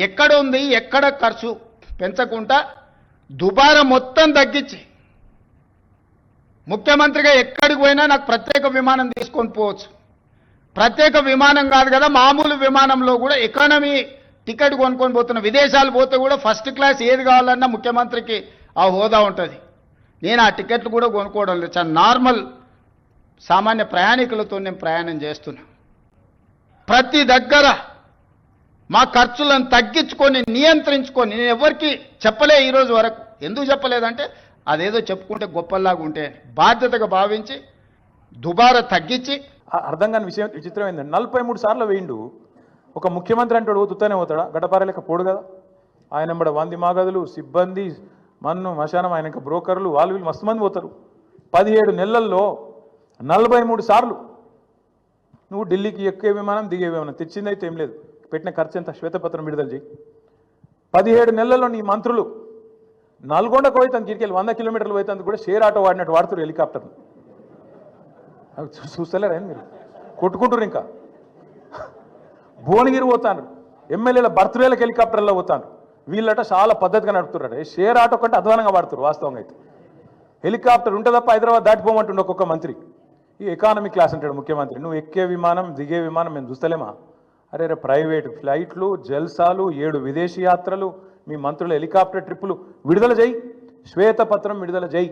ఎక్కడ ఉంది ఎక్కడ ఖర్చు పెంచకుండా దుబారా మొత్తం తగ్గించి ముఖ్యమంత్రిగా ఎక్కడికి పోయినా నాకు ప్రత్యేక విమానం తీసుకొని పోవచ్చు. ప్రత్యేక విమానం కాదు కదా, మామూలు విమానంలో కూడా ఎకానమీ టికెట్ కొనుక్కొని పోతున్న, విదేశాలు పోతే కూడా ఫస్ట్ క్లాస్ ఏది కావాలన్నా ముఖ్యమంత్రికి ఆ హోదా ఉంటుంది. నేను ఆ టికెట్లు కూడా కొనుక్కోవడం లేదు, చాలా నార్మల్ సామాన్య ప్రయాణికులతో నేను ప్రయాణం చేస్తున్నా. ప్రతి దగ్గర మా ఖర్చులను తగ్గించుకొని నియంత్రించుకొని నేను ఎవరికి చెప్పలే ఈరోజు వరకు. ఎందుకు చెప్పలేదంటే అదేదో చెప్పుకుంటే గొప్పలాగా ఉంటే బాధ్యతగా భావించి దుబారా తగ్గించి. అర్థం కాని విషయం విచిత్రం ఏంటంటే 43 సార్లు వేయిండు ఒక ముఖ్యమంత్రి అంటాడు తుత్తనే పోతాడా? గడ్డపార లెక్క పోడు కదా. ఆయన ఎంబడ వంది మాగదులు, సిబ్బంది, మన్ను మశానం, ఆయన బ్రోకర్లు, వాళ్ళు వీళ్ళు మస్తు మంది పోతారు. 17 నెలల్లో 43 సార్లు నువ్వు ఢిల్లీకి ఎక్కే విమానం దిగే విమానం తెచ్చిందైతే ఏం లేదు. పెట్టిన ఖర్చు ఎంత? శ్వేతపత్రం విడుదల చేయి. 17 నెలల్లో నీ మంత్రులు నల్గొండకు పోయితే గిరికెళ్ళి 100 కిలోమీటర్లు పోయితే కూడా షేర్ ఆటో వాడినట్టు వాడుతారు హెలికాప్టర్లు. చూస్తలేరా మీరు? కొట్టుకుంటారు. ఇంకా భువనగిరి పోతాను, ఎమ్మెల్యేల బర్త్డేలకు హెలికాప్టర్లో పోతాను. వీళ్ళట చాలా పద్ధతిగా నడుపుతున్నారు. షేర్ ఆటో కంటే అధ్వానంగా వాడుతారు వాస్తవంగా అయితే. హెలికాప్టర్ ఉంటే తప్ప హైదరాబాద్ దాటిపోమంటుండే ఒక్కొక్క మంత్రి. ఈ ఎకానమీ క్లాస్ అంటాడు ముఖ్యమంత్రి. నువ్వు ఎక్కే విమానం దిగే విమానం మేము చూస్తలేమా? అరే రే, ప్రైవేట్ ఫ్లైట్లు, జల్సాలు, 7 విదేశీ యాత్రలు, మీ మంత్రుల హెలికాప్టర్ ట్రిప్పులు విడుదల చేయి, శ్వేతపత్రం విడుదల చేయి.